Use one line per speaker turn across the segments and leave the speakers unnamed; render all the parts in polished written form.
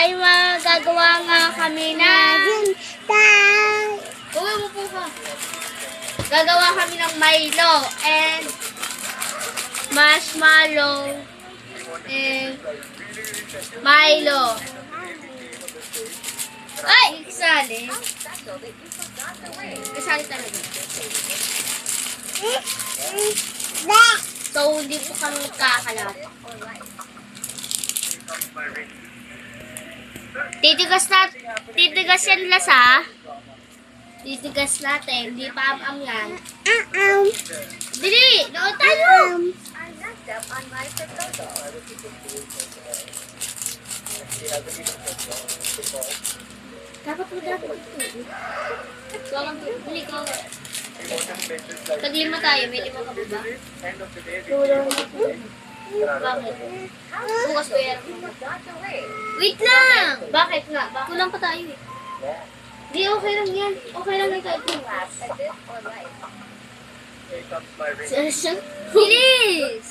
ay magagawa nga kami na gagawa kami ng Milo and marshmallow and Milo. Ay, isali. Isali talaga. So, hindi po kami magkakalat. Titigas yan lasa. Titigas natin. Hindi pa am yan. Dili! Doon tayo! Dapat mo ito. Bili ko. Tag-lima tayo. May lima ka ba ba? Bakit? Bukas ko yan. Wait lang! Bakit nga? Kulang pa tayo eh. Di, okay lang yan. Okay lang yung kahit mo. Bilis!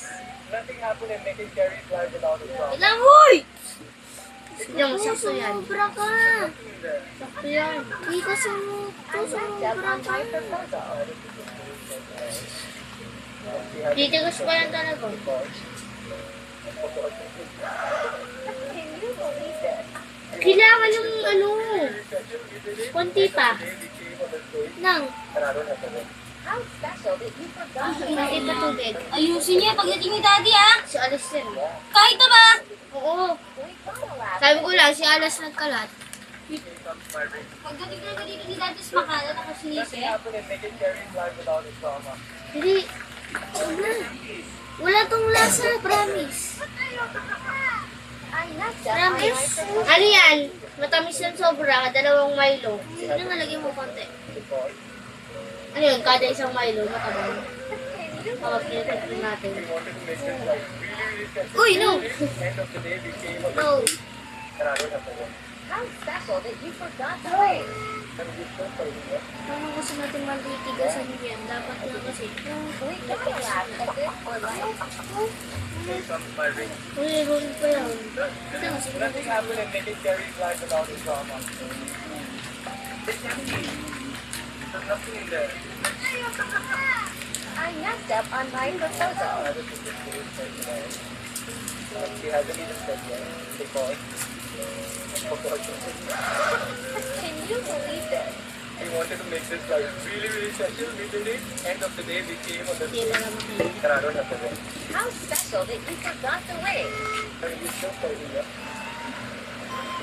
Ilang, huy! Yung, sakto yan. Sobra ka! Sakto yan. Dito sobra ka. Dito gusto pa yan talaga. Kailangan yung ano, konti pa. Nang. Konti pa tubig.
Ayusin niya pagdating ni Daddy, ah.
Si Alas yan.
Kahit na ba?
Oo. Sabi ko lang, si Alas nagkalat.
Pagdating na dito ni Daddy, makalat ako sinisi.
Hindi. Wala tong lasa, promise. Promise. Ano yan? Matamis yan sobra, dalawang Milo. Sige na, nalagyan mo konti. Ano yun? Kada isang Milo, matabang. Kapag pinatagin natin. Uy, no! No. Kung gusto natin malitigasan yan, dapat na kasi. Uy, huli pa yan. Ito, sige na.
I messed up on my proposal. She hasn't even said yet because can you believe this? We wanted to make this like really special. We did it. End of the day, we came on the How special that you forgot the way.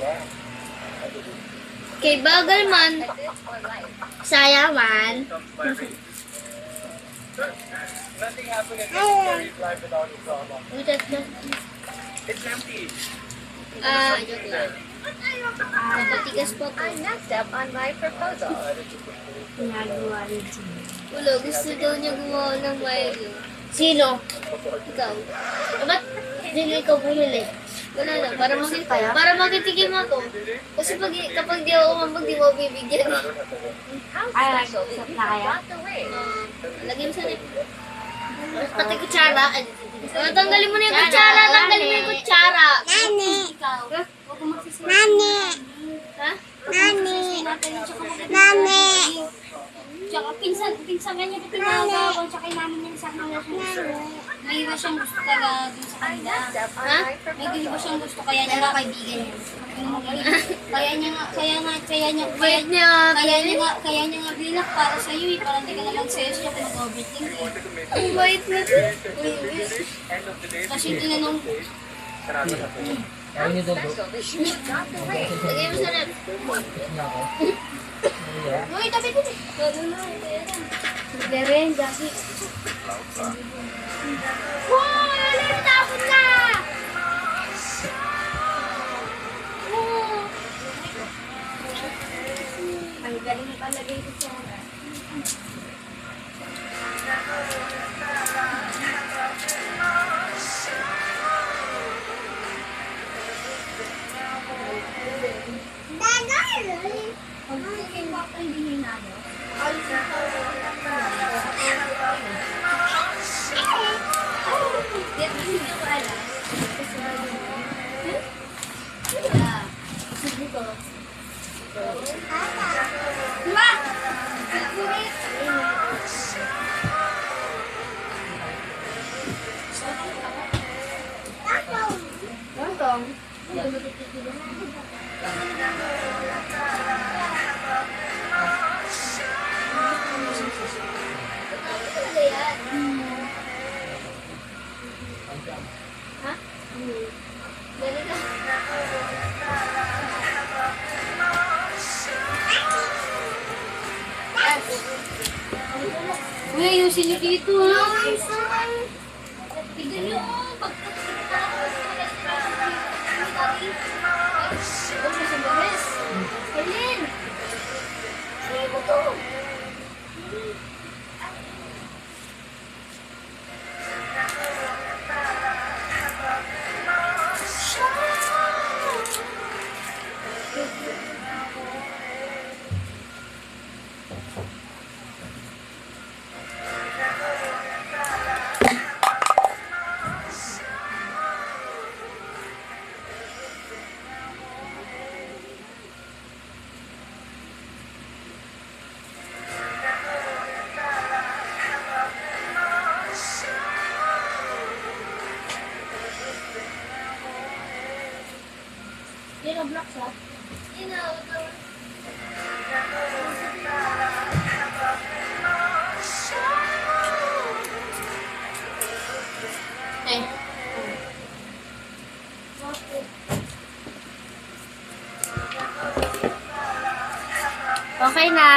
Yeah.
Kay bagal man, saya man.
Nothing happened in Mary's life without a drama. It's empty.
Joke lang. Matigas po to.
I messed up on my proposal.
Ginagawa rin siya. Ulo, gusto daw niya gumawa ng Milo. Sino? Ikaw. Ba't hindi ikaw bumili? Wala lang, para makitikim ako. Kasi kapag di ako umambag, di mo bibigyan.
How special that you forgot the way.
Lagyan sa nip. Pati kutsara. Tanggalin mo na yung kutsara. Tanggalin mo yung kutsara.
Nani! Ikaw. Huwag mo magsisisi.
Nani! Ha?
Nani! Nani! Tsaka pinsan niya ito tinawag. Tsaka namin yan sa mga may iba siyang gusto talaga dun sa kanila.
Ha?
May iba siyang gusto kaya niya nga kaibigan niya. Kaya niya nga binak para sa iyo eh. Para hindi ka na mag-sales siya kung mag-overthink eh.
Ang bait na to.
Kasi tinanong,
How special that you forgot the way.
Lagyan mo sa nip.
uy, tabi ko.
Ren, Jackie. Wow! Ulit! Tapon na!
Ang galing palagay ko siya. Ang cooking box ay hindi hinalo.
Dito.
Diba? Favorite.
Gantong. Ha? Ganito.
Uy, ayusin niyo dito, ha? Tignan niyo,
Helen! Ano mo to? Yun ang block sa? Yun ang eh. Okay na.